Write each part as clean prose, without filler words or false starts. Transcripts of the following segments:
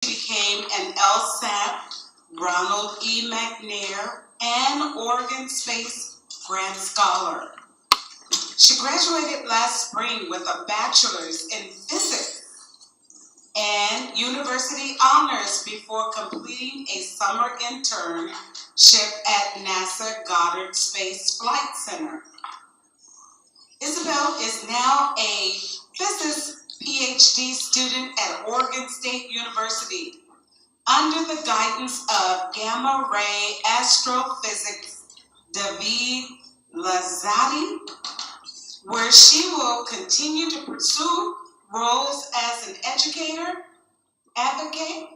became an LSAMP, Ronald E. McNair, and Oregon Space Grant Scholar. She graduated last spring with a bachelor's in physics and university honors before completing a summer internship at NASA Goddard Space Flight Center. Isabel is now a physics PhD student at Oregon State University under the guidance of gamma ray astrophysics David Lazati, where she will continue to pursue roles as an educator, advocate,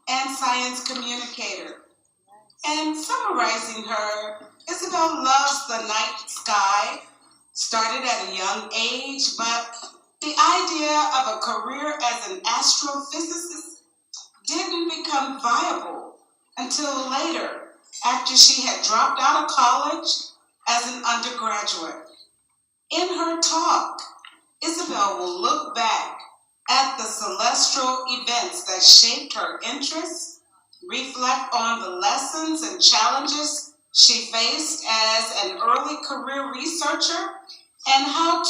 and science communicator. And summarizing her, Isabel loves the night sky, started at a young age, but the idea of a career as an astrophysicist didn't become viable until later, after she had dropped out of college as an undergraduate. In her talk, Isabel will look back at the celestial events that shaped her interests, reflect on the lessons and challenges she faced as an early career researcher, and how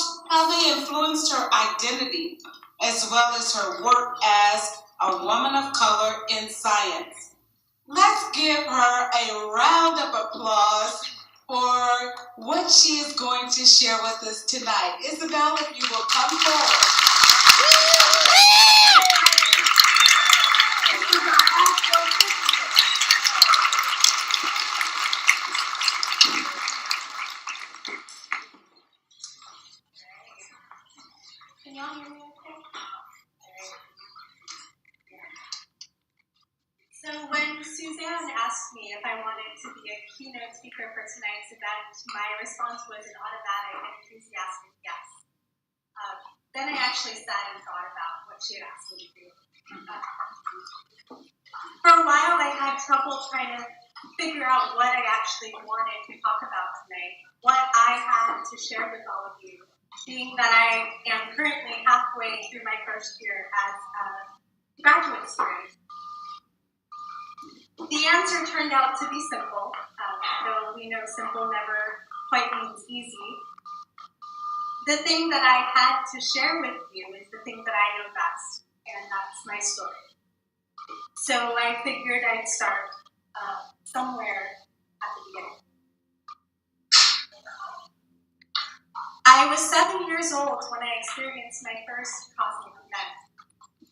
they influenced her identity, as well as her work as a woman of color in science. Let's give her a round of applause for what she is going to share with us tonight. Isabel, if you will come forward. Can y'all hear me okay? So when Suzanne asked me if I wanted to be a keynote speaker for tonight's event, my response was an automatic and enthusiastic yes. Then I actually sat and thought about what she had asked me to do. For a while, I had trouble trying to figure out what I actually wanted to talk about tonight, what I had to share with all of you, being that I am currently halfway through my first year as a graduate student. The answer turned out to be simple, though we know simple never quite means easy. The thing that I had to share with you is the thing that I know best, and that's my story. So I figured I'd start somewhere at the beginning. I was 7 years old when I experienced my first cosmic event.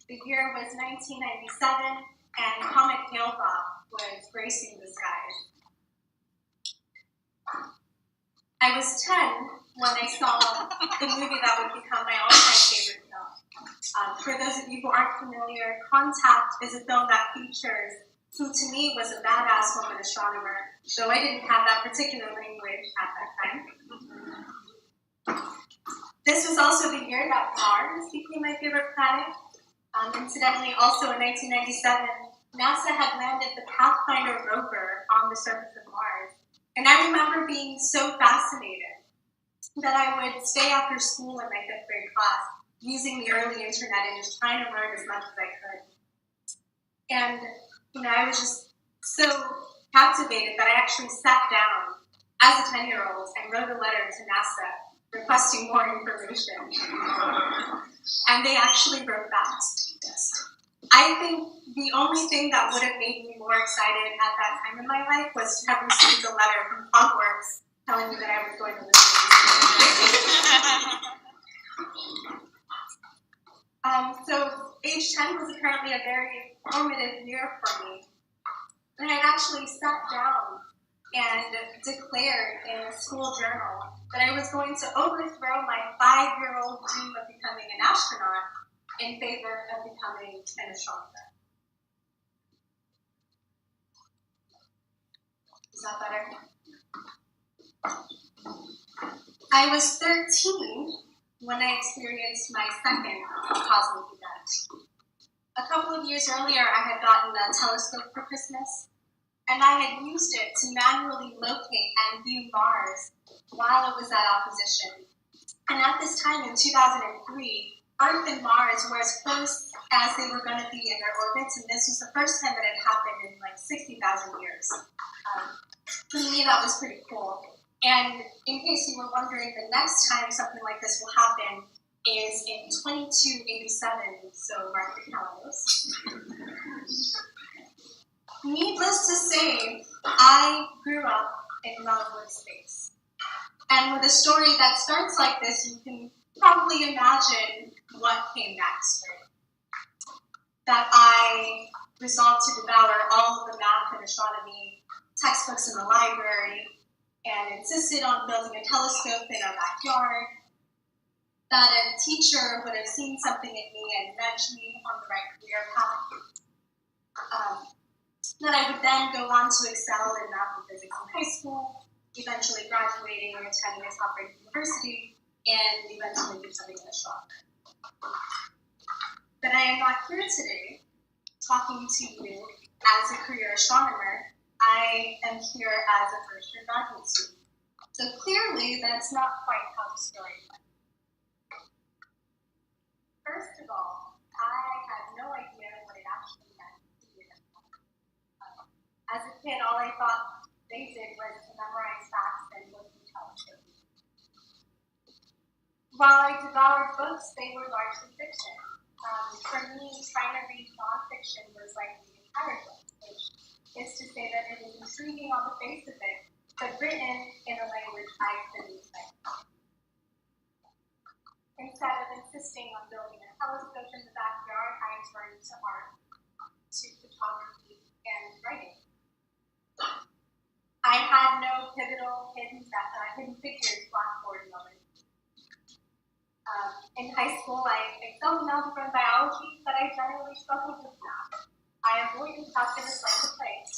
The year was 1997, and Comet Hale-Bopp was gracing the skies. I was 10 when I saw the movie that would become my all-time favorite film. For those of you who aren't familiar, Contact is a film that features who to me was a badass woman astronomer, though I didn't have that particular language at that time. This was also the year that Mars became my favorite planet. Incidentally, also in 1997, NASA had landed the Pathfinder rover on the surface of Mars. And I remember being so fascinated that I would stay after school in my 5th grade class using the early internet and just trying to learn as much as I could. And, I was just so captivated that I actually sat down as a 10-year-old and wrote a letter to NASA requesting more information. And they actually wrote back. I think the only thing that would have made me more excited at that time in my life was to have received a letter from Hogwarts telling me that I was going to listen to So age 10 was apparently a very formative year for me. And I had actually sat down and declared in a school journal that I was going to overthrow my 5-year-old dream of becoming an astronaut in favor of becoming an astronomer. Is that better? I was 13 when I experienced my second cosmic event. A couple of years earlier, I had gotten a telescope for Christmas, and I had used it to manually locate and view Mars while it was at opposition. And at this time in 2003, Earth and Mars were as close as they were going to be in their orbits, and this was the first time that it happened in like 60,000 years. For me, that was pretty cool. And in case you were wondering, the next time something like this will happen is in 2287, so mark your calendars. Needless to say, I grew up in Melbourne space. And with a story that starts like this, you can probably imagine what came next, right? That I resolved to devour all of the math and astronomy textbooks in the library and insisted on building a telescope in our backyard. That a teacher would have seen something in me and nudged me on the right career path. That I would then go on to excel in math and physics in high school, eventually graduating and attending a top-rated university, and eventually becoming an astronomer. But I am not here today talking to you as a career astronomer. I am here as a first-year graduate student. So clearly, that's not quite how the story went. First of all, I had no idea what it actually meant to be an astronomer. As a kid, all I thought they did was to memorize facts and look through telescopes. While I devoured books, they were largely fiction. For me, trying to read nonfiction was like reading pirate books, which is to say that it was intriguing on the face of it, but written in a language I couldn't decipher. Instead of insisting on building a telescope in the backyard, I turned to art, to photography, and writing. I had no pivotal hidden figures blackboard moment. In high school, I excelled in algebra and biology, but I generally struggled with math. I avoided calculus like the plague,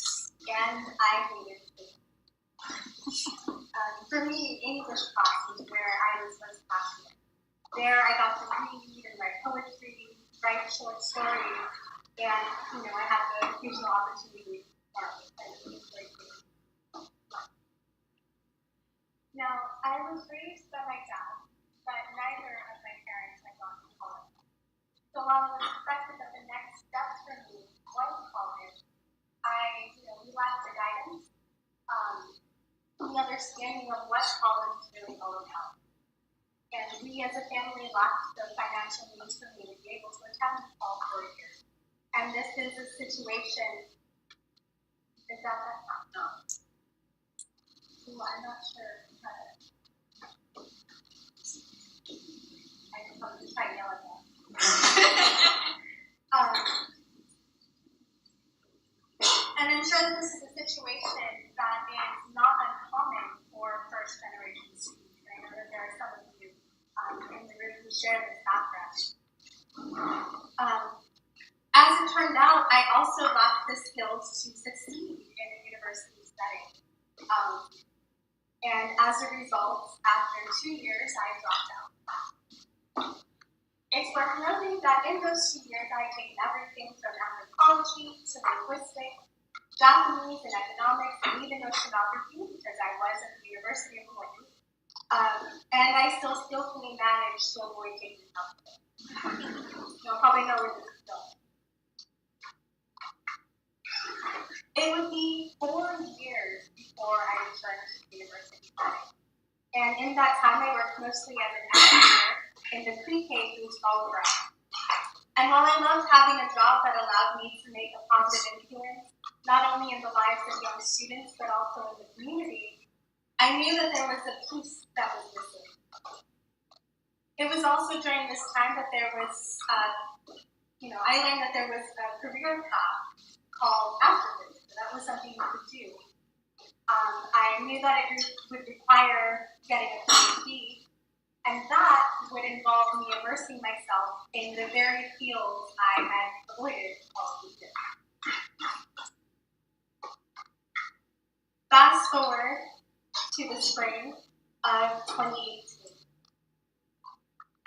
and I hated it. For me, English class was where I was most passionate. There, I got to read and write poetry, write short stories, and I had the occasional opportunity to art. Now, I was raised by my dad, but neither of my parents had gone to college. So while it was expected that the next step for me was college, we lacked the guidance, the understanding of what college is really all about. And we as a family lacked the financial means for me to be able to attend all 4 years. And this is a situation, is that no? Ooh, I'm not sure. I just wanted to try to yell at that. And I'm sure that this is a situation that is not uncommon for first-generation students. I know that there are some of you in the group who share this background. As it turned out, I also lacked the skills to succeed in a university setting. And as a result, after 2 years, I dropped out. It's worth noting that in those 2 years, I taken everything from anthropology to linguistics, Japanese and economics, and even oceanography, because I was at the University of Hawaii. And I still skillfully managed to avoid taking healthcare. You'll probably know where this is going. It would be 4 years before I returned to the university setting. And in that time, I worked mostly as an engineer in the pre-K through 12 grade. And while I loved having a job that allowed me to make a positive influence, not only in the lives of young students, but also in the community, I knew that there was a piece that was missing. It was also during this time that there was, I learned that there was a career path called astrophysics. So that was something you could do. I knew that it would require getting a PhD, and that would involve me immersing myself in the very fields I had avoided all these years. Fast forward to the spring of 2018.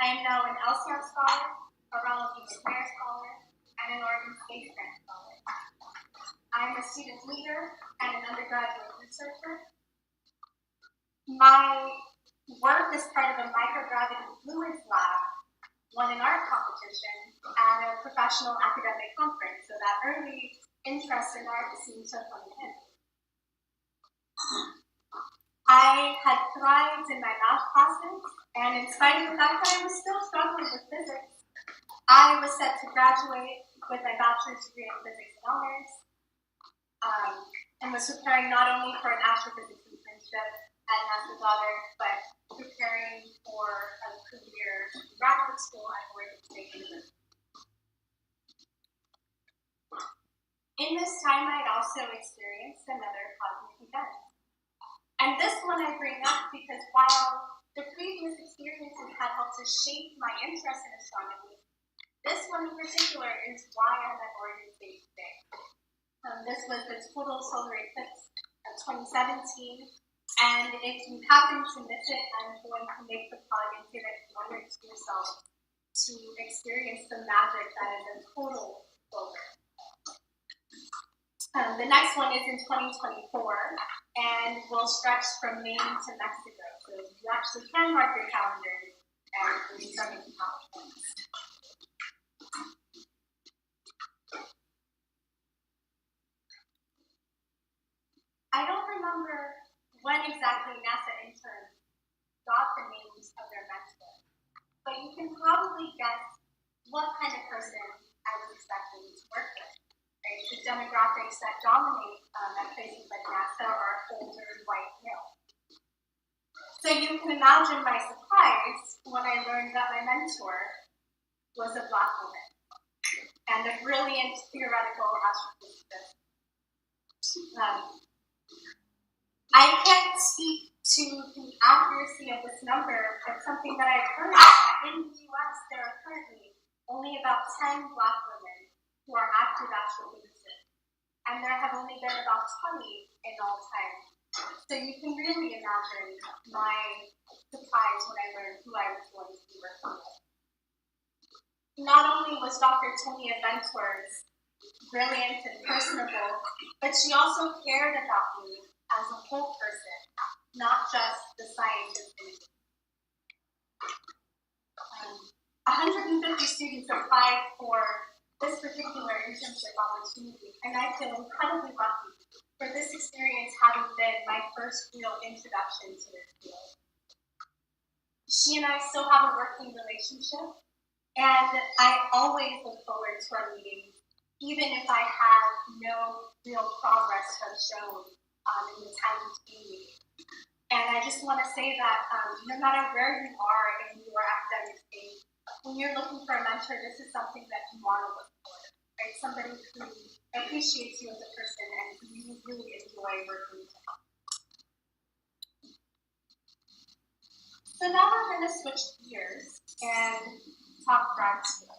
I am now an LSAMP scholar, a Ronald D. McNair scholar, and an Oregon State Grant scholar. I am a student leader and an undergraduate researcher. My work is part of a microgravity fluids lab won an art competition at a professional academic conference, so that early interest in art seemed to come in. I had thrived in my math classes, and in spite of the fact that I was still struggling with physics, I was set to graduate with my bachelor's degree in physics and honors, and was preparing not only for an astrophysics internship at NASA Goddard, but preparing for a career in graduate school at Oregon State University. In this time, I had also experienced another cosmic event. And this one I bring up because while the previous experiences had helped to shape my interest in astronomy, this one in particular is why I'm at Oregon State today. This was the total solar eclipse of 2017, and if you happen to miss it, I'm going to make the plug and say that you owe it to yourself to experience the magic that is a total solar. The next one is in 2024, and will stretch from Maine to Mexico. So you actually can mark your calendars and be starting to count. I don't remember when exactly NASA interns got the names of their mentors, but you can probably guess what kind of person I was expecting to work with. Right? The demographics that dominate at places like NASA are older white males. So you can imagine my surprise when I learned that my mentor was a Black woman and a brilliant theoretical astrophysicist. I can't speak to the accuracy of this number, but something that I've heard is that in the US there are currently only about 10 Black women who are active astrophysicists, and there have only been about 20 in all time. So you can really imagine my surprise when I learned who I was going to be working with. Not only was Dr. Tonia Ventors brilliant and personable, but she also cared about me as a whole person, not just the scientist in me. 150 students applied for this particular internship opportunity, and I feel incredibly lucky for this experience having been my first real introduction to this field. She and I still have a working relationship, and I always look forward to our meetings, even if I have no real progress to have shown in the time between meetings. And I just want to say that no matter where you are in your academic stage, when you're looking for a mentor, this is something that you want to look for, right? Somebody who appreciates you as a person and who you really enjoy working with. So now we're going to switch gears and talk grad school.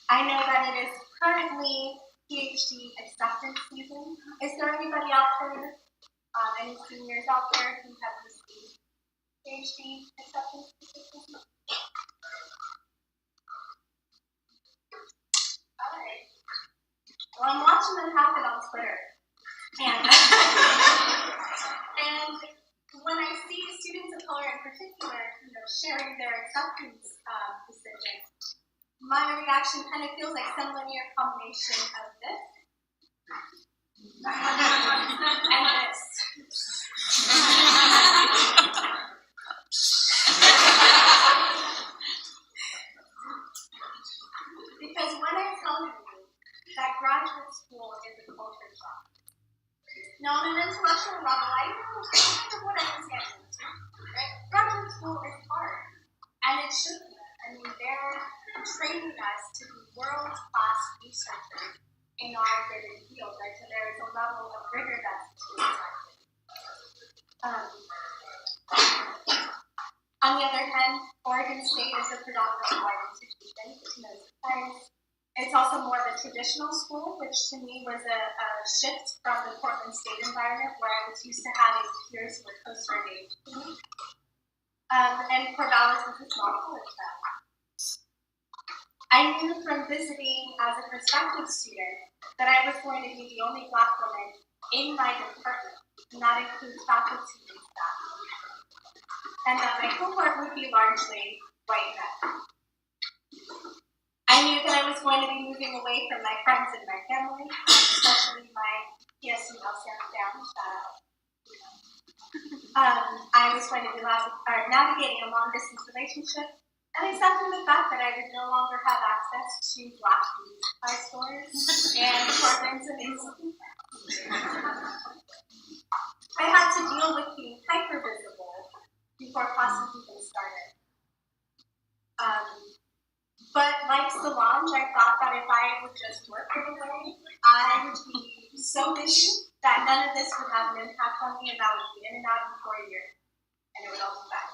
I know that it is currently PhD acceptance season. Is there anybody out there, any seniors out there who have received PhD acceptance season? All right. Well, I'm watching them happen on Twitter. And when I see students of color in particular, sharing their acceptance decisions, my reaction kind of feels like some linear combination of this and this. Because when I tell you that graduate school is a culture shock, now on an intellectual level, I know kind of what I was getting into. Right? Graduate school is hard, and it should be. I mean, they're training us to be world-class researchers in our given field, right? So there is a level of rigor that's expected. On the other hand, Oregon State is a predominantly white institution, no surprise. It's also more of a traditional school, which to me was a shift from the Portland State environment where I was used to having peers who were closer in age to me. And Corvallis is a small college town. I knew from visiting as a prospective student that I was going to be the only Black woman in my department, and that includes faculty and staff. and that my cohort would be largely white men. I knew that I was going to be moving away from my friends and my family, especially my PSU LSAMP fam. I was going to be navigating a long-distance relationship, and accepting the fact that I would no longer have access to Black beauty stores and apartments and institutes. I had to deal with being hyper-visible before classes even started. But like Solange, I thought that if I would just work in a way, I would be so busy that none of this would have an impact on me, and I would be in and out in 4 years, and it would all be back.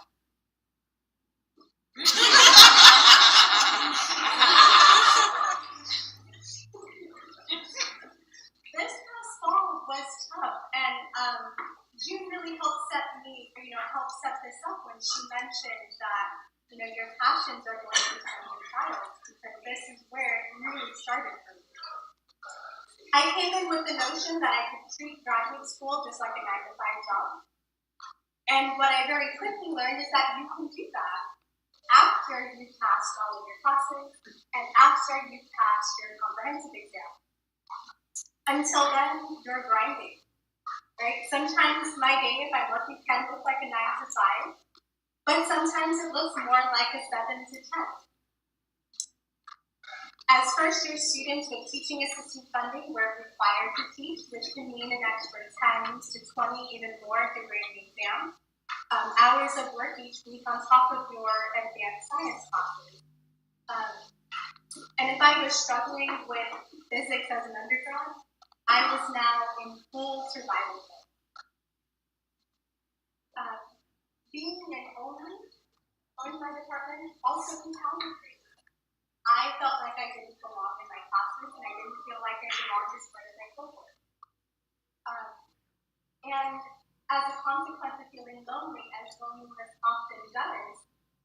This past fall was tough, and June really helped set this up when she mentioned that, your passions are going to become your trials, because this is where it really started for me. I came in with the notion that I could treat graduate school just like a 9-to-5 job. And what I very quickly learned is that you can do that after you've passed all of your classes and after you've passed your comprehensive exam. Until then, you're grinding, right? Sometimes my day, if I'm lucky, can look like a 9-to-5, but sometimes it looks more like a 7-to-10. As first-year students with teaching assistant funding, we're required to teach, which can mean an extra 10 to 20, even more if you're grading exam. Hours of work each week on top of your advanced science classes. And if I was struggling with physics as an undergrad, I was now in full survival mode. Being an only in my department also compounded things. I felt like I didn't belong in my classes, and I didn't feel like I belonged as part of my cohort. And as a consequence of feeling lonely, as loneliness often does,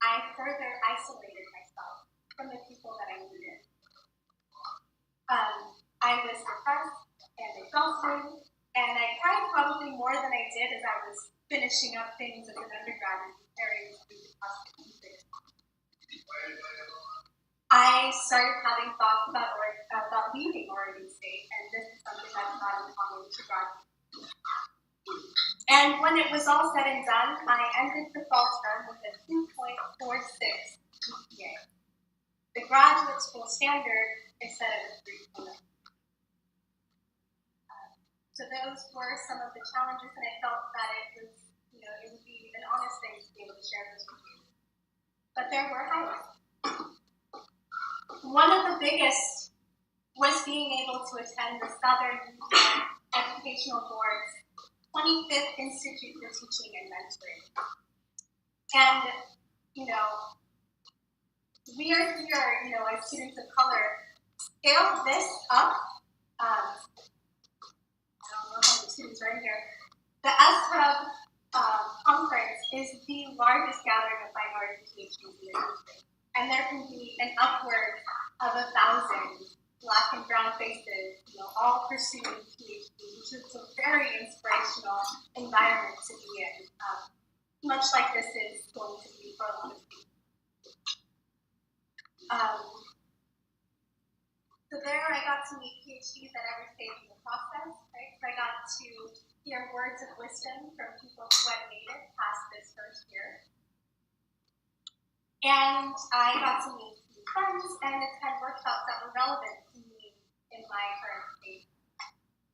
I further isolated myself from the people that I needed. I was depressed and exhausted, and I cried probably more than I did as I was finishing up things as an undergrad and preparing to be the music. I started having thoughts about leaving Oregon State, and this is something that's not uncommon to graduates. And when it was all said and done, I ended the fall term with a 2.46 GPA. The graduate school standard is set at a 3.0. So those were some of the challenges, and I felt that it would be an honest thing to be able to share this with you. But there were highlights. One of the biggest was being able to attend the Southern Educational Board's 25th Institute for Teaching and Mentoring. And, we are here, as students of color, scale this up. I don't know how many students are in here. The SHUB conference is the largest gathering of minority PhDs in the country. And there can be an upward of 1,000 Black and brown faces, all pursuing PhD, which is a very inspirational environment to be in, much like this is going to be for a lot of people. So there I got to meet PhDs at every stage of the process, right? So I got to hear words of wisdom from people who had made it past this first year. And I got to meet new friends and attend workshops that were relevant to me in my current state.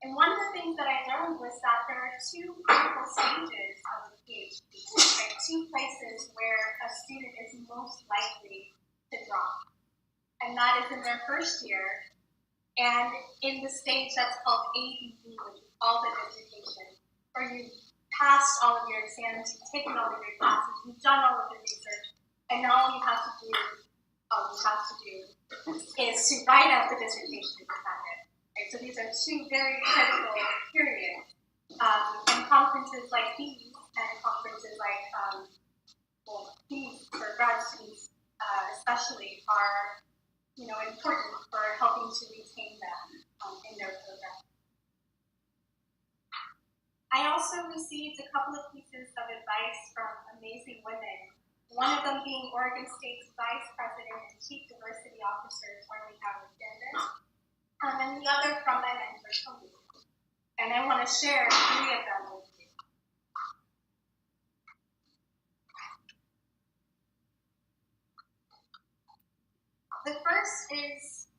And one of the things that I learned was that there are two critical stages of the PhD, right? Two places where a student is most likely to drop. And that is in their first year, and in the stage that's called ABB, which is all the dissertation, where you've passed all of your exams, you've taken all of your classes, you've done all of the research, and now all you have to do is to write out the dissertation and defend it. Right? So these are two very critical periods. And conferences like these, and conferences like these for grad students especially, are important for helping to retain them in their program. I also received a couple of pieces of advice from amazing women, one of them being Oregon State's Vice President and Chief Diversity Officer, Alexander, and the other from my mentor, Tony. And I want to share 3 of them with you. The first is,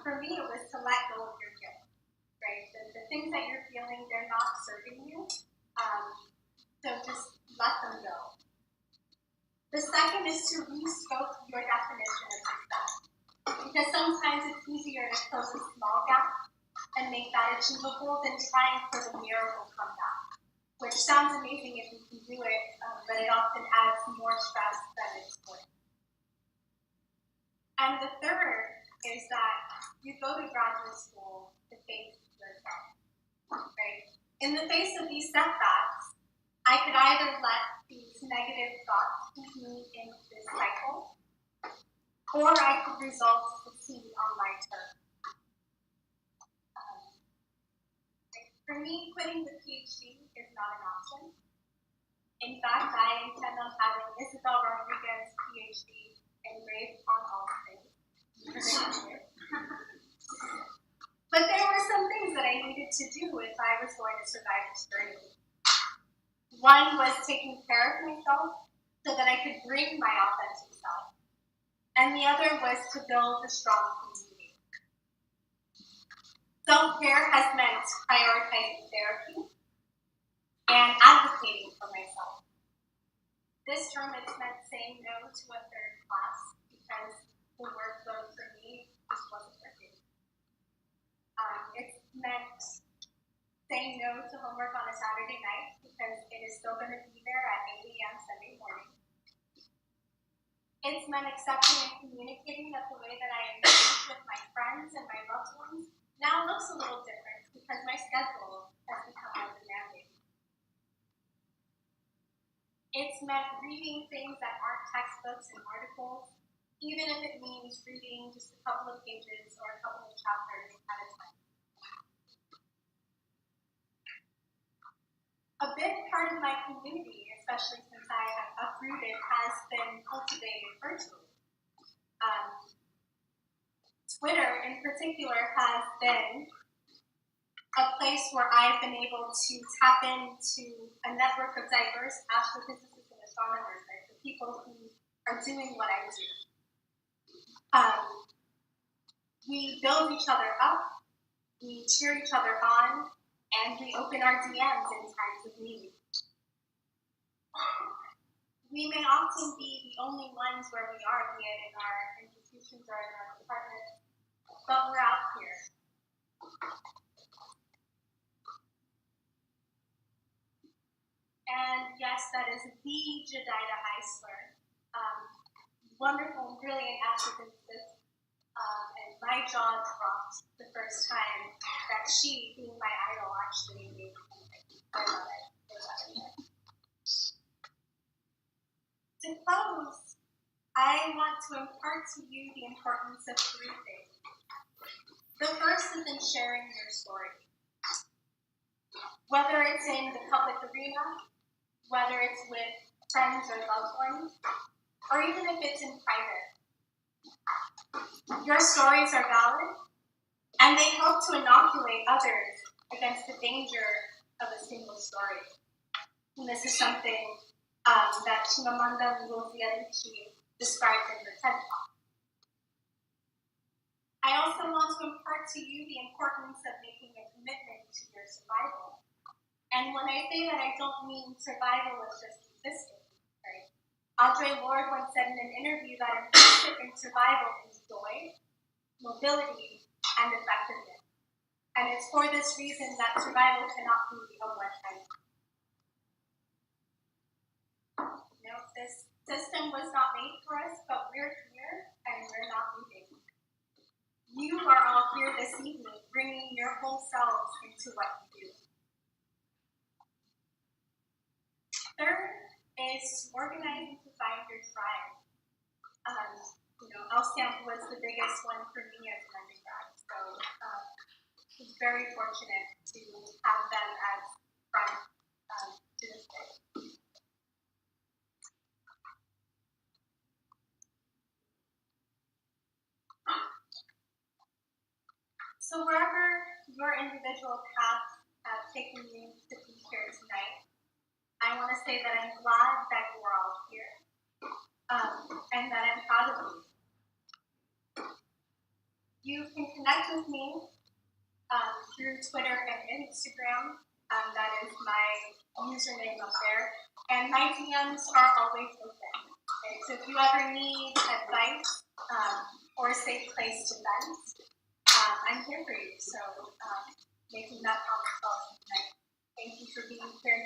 for me, it was to let go of your guilt, right? The things that you're feeling, they're not serving you, so just let them go. The second is to rescope your definition of success, because sometimes it's easier to close a small gap and make that achievable than trying for the miracle comeback, which sounds amazing if you can do it, but it often adds more stress than it's worth. And the third is that you go to graduate school to face yourself, right? In the face of these setbacks, I could either let these negative thoughts keep me in this cycle, or I could resolve to succeed on my terms. For me, quitting the PhD is not an option. In fact, I intend on having Isabel Rodriguez PhD engraved on all things. But there were some things that I needed to do if I was going to survive this journey. One was taking care of myself so that I could bring my authentic self. And the other was to build a strong community. Self-care has meant prioritizing therapy and advocating for myself. This term it's meant saying no to a third class because the workload for me just wasn't working. It's meant saying no to homework on a Saturday night because it is still going to be there at 8 a.m. Sunday morning. It's meant accepting and communicating that the way that I engage with my friends and my loved ones now looks a little different because my schedule has become more demanding. It's meant reading things that aren't textbooks and articles, even if it means reading just a couple of pages or a couple of chapters at a time. A big part of my community, especially since I have uprooted, has been cultivated virtually. Twitter, in particular, has been a place where I've been able to tap into a network of diverse astrophysicists and astronomers, right? The people who are doing what I do. We build each other up, we cheer each other on, and we open our DMs in times of need. We may often be the only ones where we are, be it in our institutions or in our departments, but we're out here. And yes, that is the Jedidah Isler, wonderful, brilliant astrophysicist, and my jaw dropped the first time that she, being my idol, actually made me. I love it. To close, I want to impart to you the importance of 3 things. The first is in sharing your story. Whether it's in the public arena, whether it's with friends or loved ones, or even if it's in private. Your stories are valid, and they help to inoculate others against the danger of a single story. And this is something that Chimamanda Ngochi Adichie described in her TED Talk. I also want to impart to you the importance of making a commitment to your survival. And when I say that, I don't mean survival as just existing, right? Audre Lorde once said in an interview that implicit in survival is joy, mobility, and effectiveness. And it's for this reason that survival cannot be a one-time. This system was not made for us, but we're here and we're not leaving. You are all here this evening, bringing your whole selves into what you do. Third is organizing to find your tribe. LSAMP was the biggest one for me as an undergrad, so I was very fortunate to have them as friends to this day. So wherever your individual paths have taken you to be here tonight, I want to say that I'm glad that we're all here, and that I'm proud of you. You can connect with me through Twitter and Instagram. That is my username up there. And my DMs are always open. Okay? So if you ever need advice or a safe place to vent, I'm here for you. So making that promise tonight. Thank you for being here.